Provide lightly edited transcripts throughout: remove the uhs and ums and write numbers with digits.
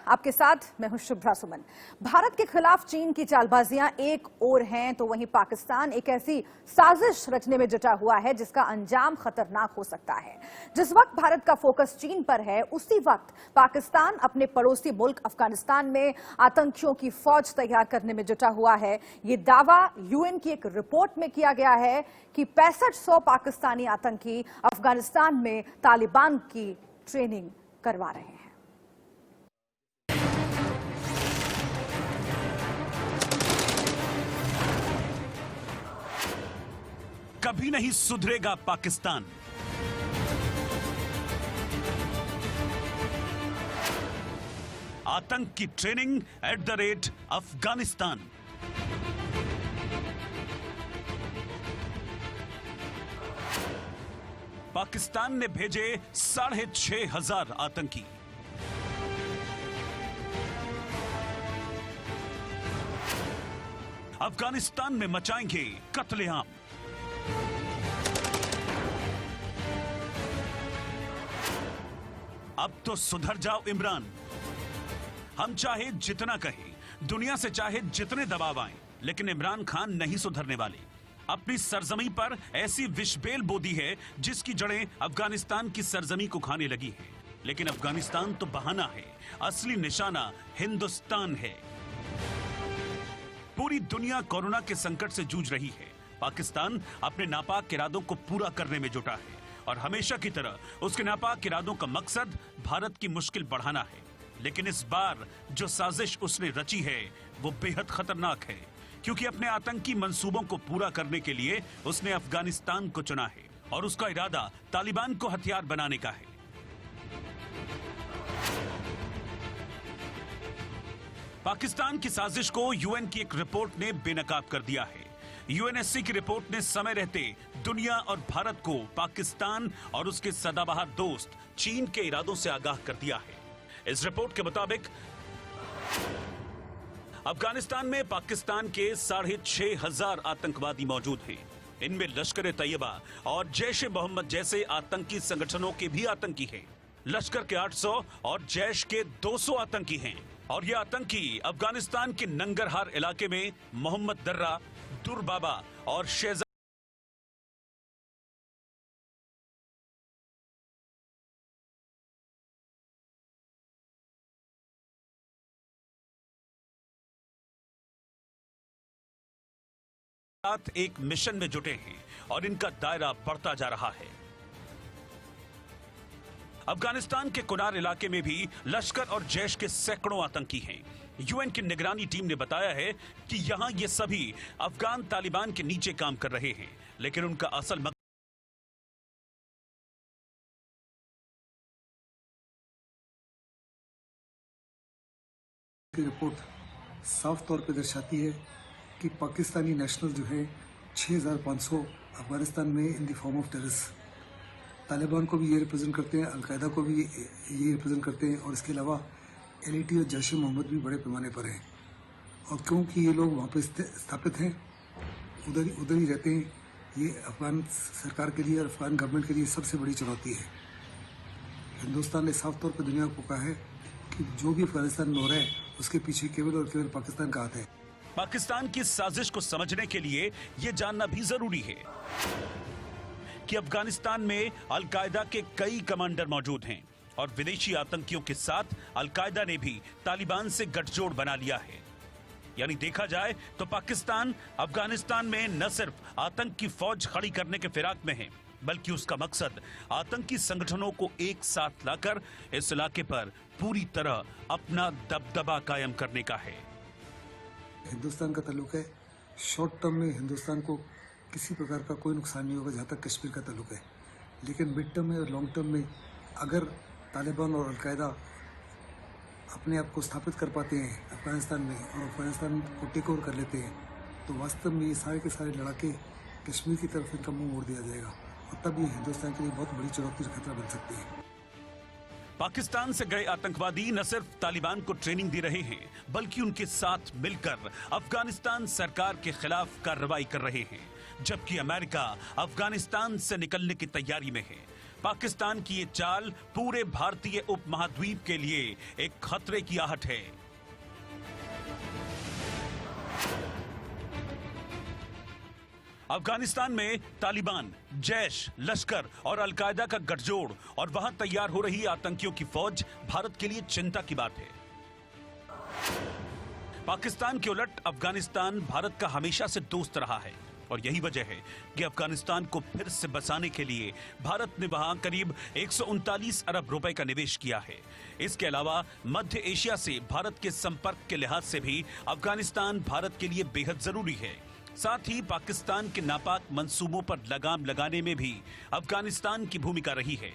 आपके साथ मैं हूं शुभ्रा सुमन। भारत के खिलाफ चीन की चालबाजियां एक ओर हैं तो वहीं पाकिस्तान एक ऐसी साजिश रचने में जुटा हुआ है जिसका अंजाम खतरनाक हो सकता है। जिस वक्त भारत का फोकस चीन पर है, उसी वक्त पाकिस्तान अपने पड़ोसी मुल्क अफगानिस्तान में आतंकियों की फौज तैयार करने में जुटा हुआ है। ये दावा यूएन की एक रिपोर्ट में किया गया है कि 6500 पाकिस्तानी आतंकी अफगानिस्तान में तालिबान की ट्रेनिंग करवा रहे हैं। कभी नहीं सुधरेगा पाकिस्तान। आतंक की ट्रेनिंग @ अफगानिस्तान। पाकिस्तान ने भेजे 6500 आतंकी। अफगानिस्तान में मचाएंगे कत्लेआम। अब तो सुधर जाओ इमरान। हम चाहे जितना कहें, दुनिया से चाहे जितने दबाव आए, लेकिन इमरान खान नहीं सुधरने वाले। अपनी सरजमी पर ऐसी विषबेल बोदी है जिसकी जड़ें अफगानिस्तान की सरजमी को खाने लगी हैं। लेकिन अफगानिस्तान तो बहाना है, असली निशाना हिंदुस्तान है। पूरी दुनिया कोरोना के संकट से जूझ रही है। पाकिस्तान अपने नापाक इरादों को पूरा करने में जुटा है और हमेशा की तरह उसके नापाक इरादों का मकसद भारत की मुश्किल बढ़ाना है। लेकिन इस बार जो साजिश उसने रची है वो बेहद खतरनाक है, क्योंकि अपने आतंकी मंसूबों को पूरा करने के लिए उसने अफगानिस्तान को चुना है और उसका इरादा तालिबान को हथियार बनाने का है। पाकिस्तान की साजिश को यूएन की एक रिपोर्ट ने बेनकाब कर दिया है। यूएनएससी की रिपोर्ट ने समय रहते दुनिया और भारत को पाकिस्तान और उसके सदाबहार दोस्त चीन के इरादों से आगाह कर दिया है। इस रिपोर्ट के मुताबिक अफगानिस्तान में पाकिस्तान के 6500 आतंकवादी मौजूद हैं। इनमें लश्कर तैयबा और जैश ए मोहम्मद जैसे आतंकी संगठनों के भी आतंकी हैं। लश्कर के 800 और जैश के 200 आतंकी हैं। और ये आतंकी अफगानिस्तान के नंगरहार इलाके में मोहम्मद दर्रा, दुर बाबा और शेजा एक मिशन में जुटे हैं और इनका दायरा बढ़ता जा रहा है। अफगानिस्तान के कुनार इलाके में भी लश्कर और जैश के सैकड़ों आतंकी हैं। यूएन की निगरानी टीम ने बताया है कि यहां ये सभी अफगान तालिबान के नीचे काम कर रहे हैं, लेकिन उनका असल रिपोर्ट साफ तौर पर दर्शाती है कि पाकिस्तानी नेशनल जो है 6500 अफगानिस्तान में in the form of terrorist Taliban को भी ये रिप्रेजेंट करते हैं, अलकायदा को भी ये रिप्रेजेंट करते हैं और इसके अलावा एलईटी और जैश ए मोहम्मद भी बड़े पैमाने पर हैं। और क्योंकि ये लोग वहाँ पे स्थापित हैं, उधर ही रहते हैं, ये अफगान सरकार के लिए और अफगान गवर्नमेंट के लिए सबसे बड़ी चुनौती है। हिंदुस्तान ने साफ तौर पर दुनिया को कहा है कि जो भी अफगानिस्तान में हो रहा है उसके पीछे केवल और केवल पाकिस्तान का हाथ है। पाकिस्तान की साजिश को समझने के लिए ये जानना भी जरूरी है कि अफगानिस्तान में अलकायदा के कई कमांडर मौजूद हैं और विदेशी आतंकियों के साथ अलकायदा ने भी तालिबान से गठजोड़ बना लिया है। यानी देखा जाए तो पाकिस्तान अफगानिस्तान में न सिर्फ आतंक की फौज खड़ी करने के फिराक में है, बल्कि उसका मकसद आतंकी संगठनों को एक साथ लाकर इस इलाके पर पूरी तरह अपना दबदबा कायम करने का है। हिंदुस्तान का ताल्लुक है, शॉर्ट टर्म में हिंदुस्तान को किसी प्रकार का कोई नुकसान नहीं होगा जहाँ तक कश्मीर का ताल्लुक है। लेकिन मिड टर्म में और लॉन्ग टर्म में अगर तालिबान और अलकायदा अपने आप को स्थापित कर पाते हैं अफगानिस्तान में और अफगानिस्तान को टेक ओवर कर लेते हैं, तो वास्तव में ये सारे के सारे लड़ाके कश्मीर की तरफ इनका मुंह मोड़ दिया जाएगा और तब ये हिंदुस्तान के लिए बहुत बड़ी चुनौती और खतरा बन सकती है। पाकिस्तान से गए आतंकवादी न सिर्फ तालिबान को ट्रेनिंग दे रहे हैं, बल्कि उनके साथ मिलकर अफगानिस्तान सरकार के खिलाफ कार्रवाई कर रहे हैं, जबकि अमेरिका अफगानिस्तान से निकलने की तैयारी में है। पाकिस्तान की ये चाल पूरे भारतीय उपमहाद्वीप के लिए एक खतरे की आहट है। अफगानिस्तान में तालिबान, जैश, लश्कर और अलकायदा का गठजोड़ और वहां तैयार हो रही आतंकियों की फौज भारत के लिए चिंता की बात है। पाकिस्तान के उलट अफगानिस्तान भारत का हमेशा से दोस्त रहा है और यही वजह है कि अफगानिस्तान को फिर से बसाने के लिए भारत ने वहां करीब 139 अरब रुपए का निवेश किया है। इसके अलावा मध्य एशिया से भारत के संपर्क के लिहाज से भी अफगानिस्तान भारत के लिए बेहद जरूरी है। साथ ही पाकिस्तान के नापाक मंसूबों पर लगाम लगाने में भी अफगानिस्तान की भूमिका रही है।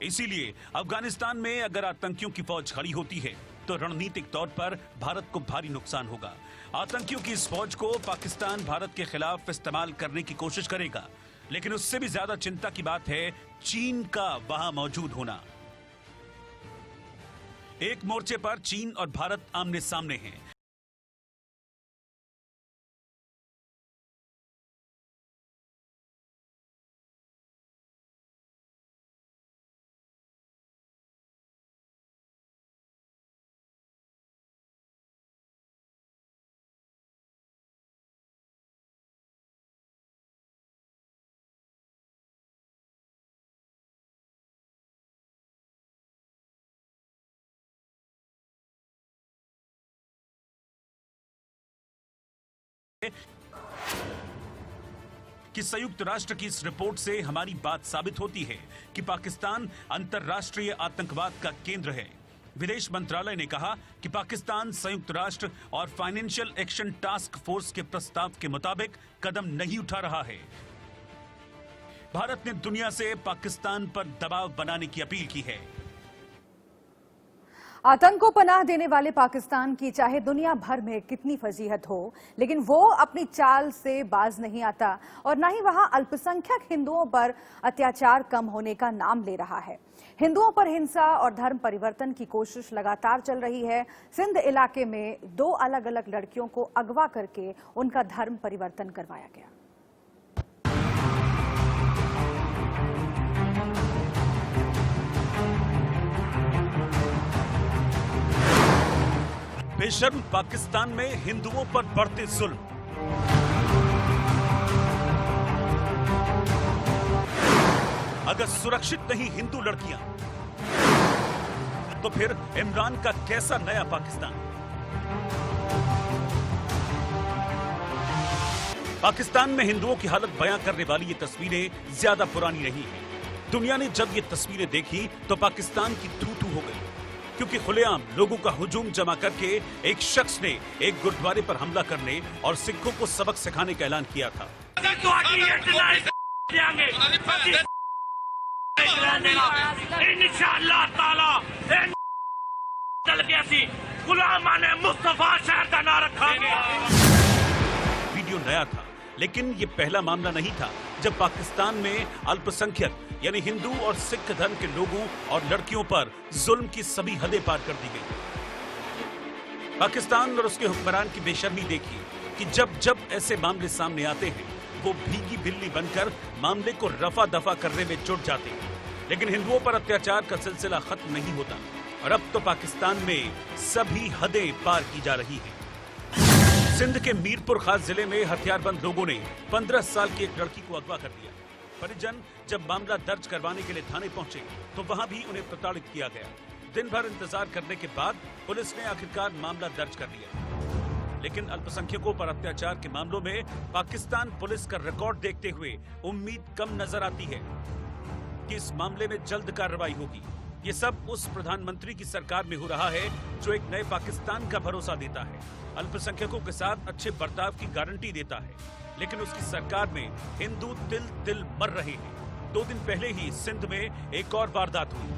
इसीलिए अफगानिस्तान में अगर आतंकियों की फौज खड़ी होती है तो रणनीतिक तौर पर भारत को भारी नुकसान होगा। आतंकियों की इस फौज को पाकिस्तान भारत के खिलाफ इस्तेमाल करने की कोशिश करेगा, लेकिन उससे भी ज्यादा चिंता की बात है चीन का वहां मौजूद होना। एक मोर्चे पर चीन और भारत आमने सामने हैं। कि संयुक्त राष्ट्र की इस रिपोर्ट से हमारी बात साबित होती है कि पाकिस्तान अंतर्राष्ट्रीय आतंकवाद का केंद्र है। विदेश मंत्रालय ने कहा कि पाकिस्तान संयुक्त राष्ट्र और फाइनेंशियल एक्शन टास्क फोर्स के प्रस्ताव के मुताबिक कदम नहीं उठा रहा है। भारत ने दुनिया से पाकिस्तान पर दबाव बनाने की अपील की है। आतंक को पनाह देने वाले पाकिस्तान की चाहे दुनिया भर में कितनी फजीहत हो, लेकिन वो अपनी चाल से बाज नहीं आता और न ही वहां अल्पसंख्यक हिंदुओं पर अत्याचार कम होने का नाम ले रहा है। हिंदुओं पर हिंसा और धर्म परिवर्तन की कोशिश लगातार चल रही है। सिंध इलाके में 2 अलग-अलग लड़कियों को अगवा करके उनका धर्म परिवर्तन करवाया गया। बेशर्म पाकिस्तान में हिंदुओं पर बढ़ते जुल्म। अगर सुरक्षित नहीं हिंदू लड़कियां, तो फिर इमरान का कैसा नया पाकिस्तान? पाकिस्तान में हिंदुओं की हालत बयां करने वाली ये तस्वीरें ज्यादा पुरानी नहीं है। दुनिया ने जब ये तस्वीरें देखी तो पाकिस्तान की थू-थू हो गई, क्योंकि खुलेआम लोगों का हुजूम जमा करके एक शख्स ने एक गुरुद्वारे पर हमला करने और सिखों को सबक सिखाने का ऐलान किया था। वीडियो नया था, लेकिन ये पहला मामला नहीं था जब पाकिस्तान में अल्पसंख्यक यानी हिंदू और सिख धर्म के लोगों और लड़कियों पर जुल्म की सभी हदें पार कर दी गई। पाकिस्तान और उसके हुक्मरान की बेशर्मी देखिए कि जब जब ऐसे मामले सामने आते हैं वो भीगी बिल्ली बनकर मामले को रफा दफा करने में जुट जाते हैं, लेकिन हिंदुओं पर अत्याचार का सिलसिला खत्म नहीं होता और अब तो पाकिस्तान में सभी हदें पार की जा रही हैं। सिंध के मीरपुर खास जिले में हथियारबंद लोगों ने 15 साल की एक लड़की को अगवा कर लिया। परिजन जब मामला दर्ज करवाने के लिए थाने पहुंचे तो वहां भी उन्हें प्रताड़ित किया गया। दिन भर इंतजार करने के बाद पुलिस ने आखिरकार मामला दर्ज कर लिया, लेकिन अल्पसंख्यकों पर अत्याचार के मामलों में पाकिस्तान पुलिस का रिकॉर्ड देखते हुए उम्मीद कम नजर आती है कि इस मामले में जल्द कार्रवाई होगी। ये सब उस प्रधानमंत्री की सरकार में हो रहा है जो एक नए पाकिस्तान का भरोसा देता है, अल्पसंख्यकों के साथ अच्छे बर्ताव की गारंटी देता है, लेकिन उसकी सरकार में हिंदू तिल तिल मर रहे हैं। 2 दिन पहले ही सिंध में एक और वारदात हुई।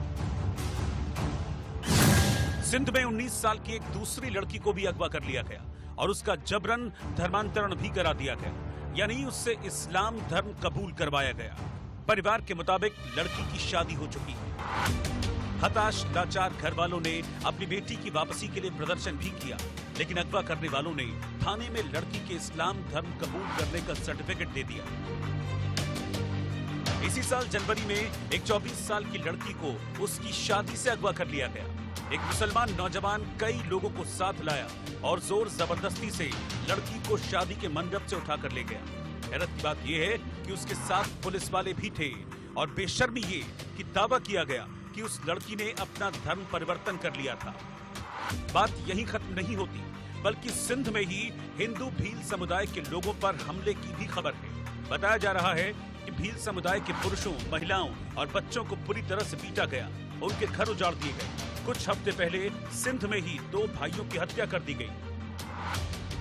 सिंध में 19 साल की एक दूसरी लड़की को भी अगवा कर लिया गया और उसका जबरन धर्मांतरण भी करा दिया गया, यानी उससे इस्लाम धर्म कबूल करवाया गया। परिवार के मुताबिक लड़की की शादी हो चुकी है। हताश लाचार घर वालों ने अपनी बेटी की वापसी के लिए प्रदर्शन भी किया, लेकिन अगवा करने वालों ने थाने में लड़की के इस्लाम धर्म कबूल करने का सर्टिफिकेट दे दिया। इसी साल जनवरी में एक 24 साल की लड़की को उसकी शादी से अगवा कर लिया गया। एक मुसलमान नौजवान कई लोगों को साथ लाया और जोर जबरदस्ती से लड़की को शादी के मंडप से उठाकर ले गया। हैरत की बात यह है कि उसके साथ पुलिस वाले भी थे और बेशर्मी ये कि दावा किया गया कि उस लड़की ने अपना धर्म परिवर्तन कर लिया था। बात यहीं खत्म नहीं होती, बल्कि सिंध में ही हिंदू भील समुदाय के लोगों पर हमले की भी खबर है। बताया जा रहा है कि भील समुदाय के पुरुषों, महिलाओं और बच्चों को बुरी तरह से पीटा गया, उनके घर उजाड़ दिए गए। कुछ हफ्ते पहले सिंध में ही 2 भाइयों की हत्या कर दी गई।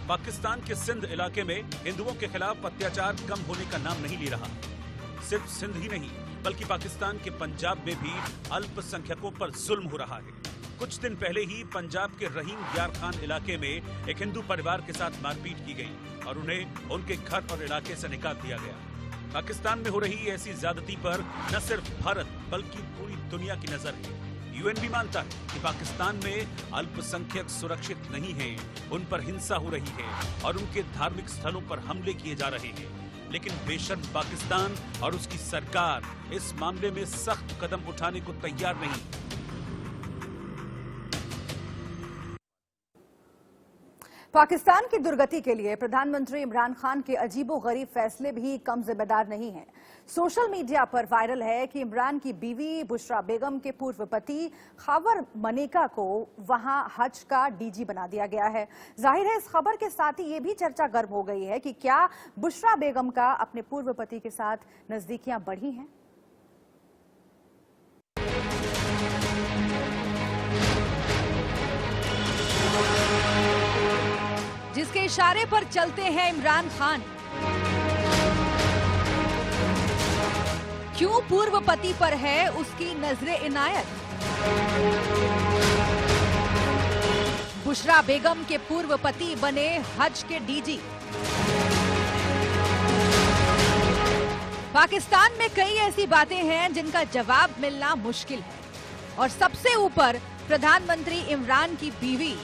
पाकिस्तान के सिंध इलाके में हिंदुओं के खिलाफ अत्याचार कम होने का नाम नहीं ले रहा। सिर्फ सिंध ही नहीं, बल्कि पाकिस्तान के पंजाब में भी अल्पसंख्यकों पर जुल्म हो रहा है। कुछ दिन पहले ही पंजाब के रहीम यार खान इलाके में एक हिंदू परिवार के साथ मारपीट की गई और उन्हें उनके घर और इलाके से निकाल दिया गया। पाकिस्तान में हो रही ऐसी ज्यादती पर न सिर्फ भारत बल्कि पूरी दुनिया की नजर है। यूएन भी मानता है कि पाकिस्तान में अल्पसंख्यक सुरक्षित नहीं हैं, उन पर हिंसा हो रही है और उनके धार्मिक स्थलों पर हमले किए जा रहे हैं। लेकिन बेशर्म पाकिस्तान और उसकी सरकार इस मामले में सख्त कदम उठाने को तैयार नहीं। पाकिस्तान की दुर्गति के लिए प्रधानमंत्री इमरान खान के अजीबोगरीब फैसले भी कम जिम्मेदार नहीं हैं। सोशल मीडिया पर वायरल है कि इमरान की बीवी बुशरा बेगम के पूर्व पति खावर मनेका को वहां हज का डीजी बना दिया गया है। जाहिर है इस खबर के साथ ही ये भी चर्चा गर्म हो गई है कि क्या बुशरा बेगम का अपने पूर्व पति के साथ नजदीकियां बढ़ी हैं। जिसके इशारे पर चलते हैं इमरान खान, क्यों पूर्व पति पर है उसकी नजरे इनायत। बुशरा बेगम के पूर्व पति बने हज के डीजी। पाकिस्तान में कई ऐसी बातें हैं जिनका जवाब मिलना मुश्किल है और सबसे ऊपर प्रधानमंत्री इमरान की बीवी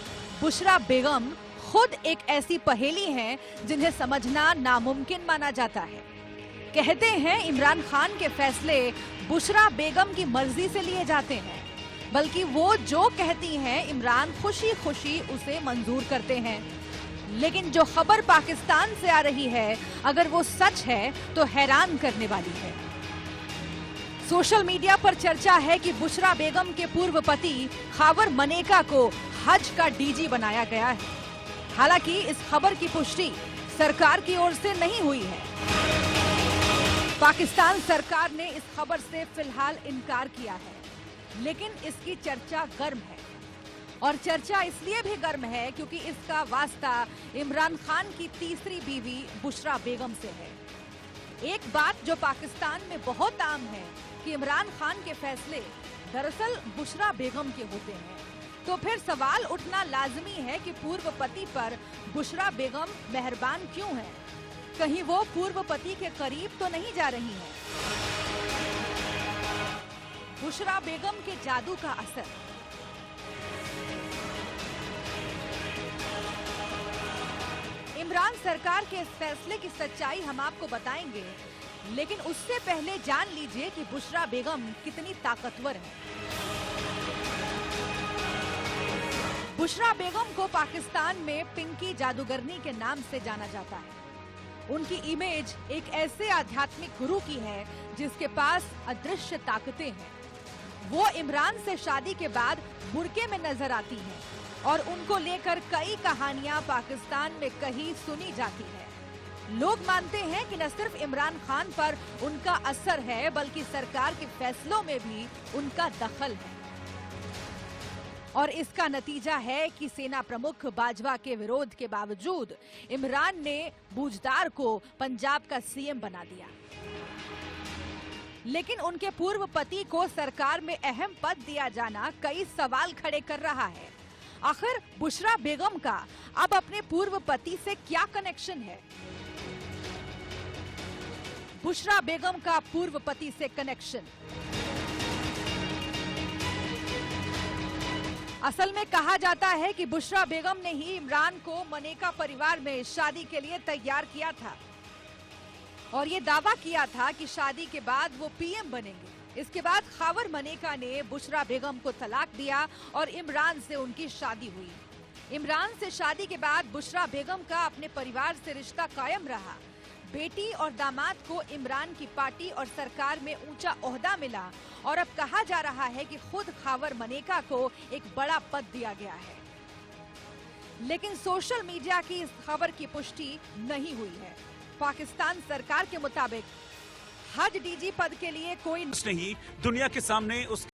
बुशरा बेगम खुद एक ऐसी पहेली है जिन्हें समझना नामुमकिन माना जाता है। कहते हैं इमरान खान के फैसले बुशरा बेगम की मर्जी से लिए जाते हैं, बल्कि वो जो कहती हैं इमरान खुशी खुशी उसे मंजूर करते हैं। लेकिन जो खबर पाकिस्तान से आ रही है, अगर वो सच है तो हैरान करने वाली है। सोशल मीडिया पर चर्चा है कि बुशरा बेगम के पूर्व पति खावर मनेका को हज का डीजी बनाया गया है। हालांकि इस खबर की पुष्टि सरकार की ओर से नहीं हुई है। पाकिस्तान सरकार ने इस खबर से फिलहाल इनकार किया है, लेकिन इसकी चर्चा गर्म है और चर्चा इसलिए भी गर्म है क्योंकि इसका वास्ता इमरान खान की तीसरी बीवी बुशरा बेगम से है। एक बात जो पाकिस्तान में बहुत आम है कि इमरान खान के फैसले दरअसल बुशरा बेगम के होते हैं, तो फिर सवाल उठना लाजमी है कि पूर्व पति पर बुशरा बेगम मेहरबान क्यों है। कहीं वो पूर्व पति के करीब तो नहीं जा रही हैं। बुशरा बेगम के जादू का असर। इमरान सरकार के इस फैसले की सच्चाई हम आपको बताएंगे, लेकिन उससे पहले जान लीजिए कि बुशरा बेगम कितनी ताकतवर है। बुशरा बेगम को पाकिस्तान में पिंकी जादूगरनी के नाम से जाना जाता है। उनकी इमेज एक ऐसे आध्यात्मिक गुरु की है जिसके पास अदृश्य ताकतें हैं। वो इमरान से शादी के बाद बुर्के में नजर आती हैं और उनको लेकर कई कहानियां पाकिस्तान में कहीं सुनी जाती है। लोग मानते हैं कि न सिर्फ इमरान खान पर उनका असर है, बल्कि सरकार के फैसलों में भी उनका दखल है। और इसका नतीजा है कि सेना प्रमुख बाजवा के विरोध के बावजूद इमरान ने बूझदार को पंजाब का सीएम बना दिया। लेकिन उनके पूर्व पति को सरकार में अहम पद दिया जाना कई सवाल खड़े कर रहा है। आखिर बुशरा बेगम का अब अपने पूर्व पति से क्या कनेक्शन है? बुशरा बेगम का पूर्व पति से कनेक्शन। असल में कहा जाता है कि बुशरा बेगम ने ही इमरान को मनेका परिवार में शादी के लिए तैयार किया था। और ये दावा किया था कि शादी के बाद वो पीएम बनेंगे। इसके बाद खावर मनेका ने बुशरा बेगम को तलाक दिया और इमरान से उनकी शादी हुई। इमरान से शादी के बाद बुशरा बेगम का अपने परिवार से रिश्ता कायम रहा। बेटी और दामाद को इमरान की पार्टी और सरकार में ऊंचा ओहदा मिला और अब कहा जा रहा है कि खुद खावर मनेका को एक बड़ा पद दिया गया है। लेकिन सोशल मीडिया की इस खबर की पुष्टि नहीं हुई है। पाकिस्तान सरकार के मुताबिक हज डीजी पद के लिए कोई नहीं दुनिया के सामने उस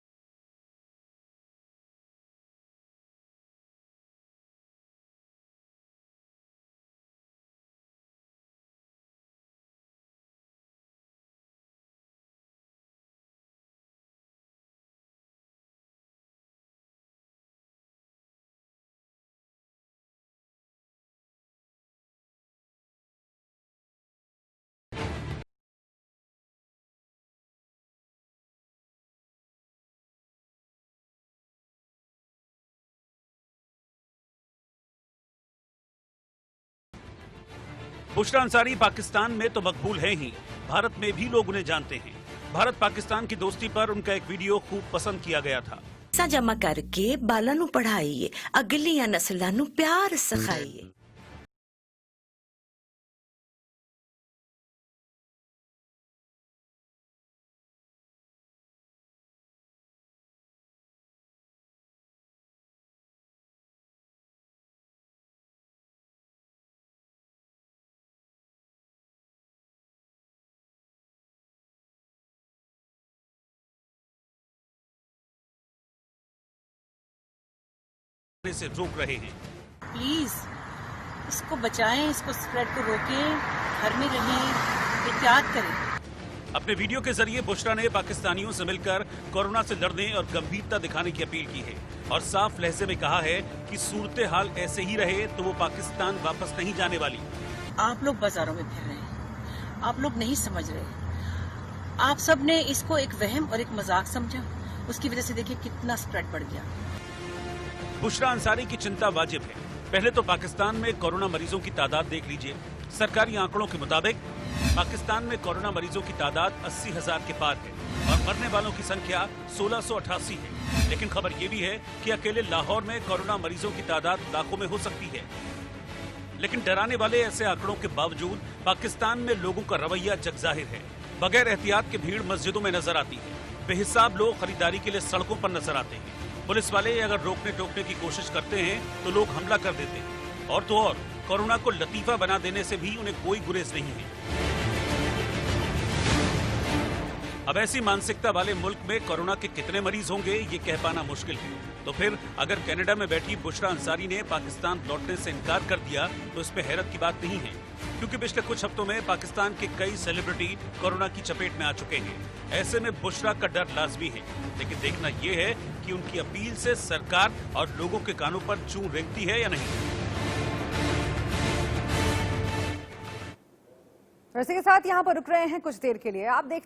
बुशरा अंसारी पाकिस्तान में तो मकबूल है ही, भारत में भी लोग उन्हें जानते हैं। भारत पाकिस्तान की दोस्ती पर उनका एक वीडियो खूब पसंद किया गया था। पैसा जमा करके बालां नू पढ़ाइए, अगलियां नस्लां नू प्यार सिखाइए। से रोक रहे हैं। प्लीज इसको बचाएं, इसको स्प्रेड को रोकें, घर में रहें, एहतियात करें। अपने वीडियो के जरिए बुशरा ने पाकिस्तानियों से मिलकर कोरोना से लड़ने और गंभीरता दिखाने की अपील की है और साफ लहजे में कहा है कि सूरत हाल ऐसे ही रहे तो वो पाकिस्तान वापस नहीं जाने वाली। आप लोग बाजारों में फिर रहे हैं, आप लोग नहीं समझ रहे, आप सब ने इसको एक वहम और एक मजाक समझा, उसकी वजह से देखिए कितना स्प्रेड बढ़ गया। बुशरा अंसारी की चिंता वाजिब है। पहले तो पाकिस्तान में कोरोना मरीजों की तादाद देख लीजिए। सरकारी आंकड़ों के मुताबिक पाकिस्तान में कोरोना मरीजों की तादाद 80,000 के पार है और मरने वालों की संख्या 1688 है। लेकिन खबर ये भी है कि अकेले लाहौर में कोरोना मरीजों की तादाद लाखों में हो सकती है। लेकिन डराने वाले ऐसे आंकड़ों के बावजूद पाकिस्तान में लोगों का रवैया जगजाहिर है। बगैर एहतियात के भीड़ मस्जिदों में नजर आती है। बेहिसाब लोग खरीदारी के लिए सड़कों पर नजर आते हैं। पुलिस वाले अगर रोकने टोकने की कोशिश करते हैं तो लोग हमला कर देते हैं। और तो और कोरोना को लतीफा बना देने से भी उन्हें कोई गुरेज नहीं है। अब ऐसी मानसिकता वाले मुल्क में कोरोना के कितने मरीज होंगे ये कह पाना मुश्किल है। तो फिर अगर कनाडा में बैठी बुशरा अंसारी ने पाकिस्तान लौटने से इनकार कर दिया तो इसमें हैरत की बात नहीं है, क्योंकि पिछले कुछ हफ्तों में पाकिस्तान के कई सेलिब्रिटी कोरोना की चपेट में आ चुके हैं। ऐसे में बुशरा का डर लाजमी है, लेकिन देखना यह है कि उनकी अपील से सरकार और लोगों के कानों पर जूं रेंगती है या नहीं। इसी के साथ यहाँ पर रुक रहे हैं कुछ देर के लिए। आप देखते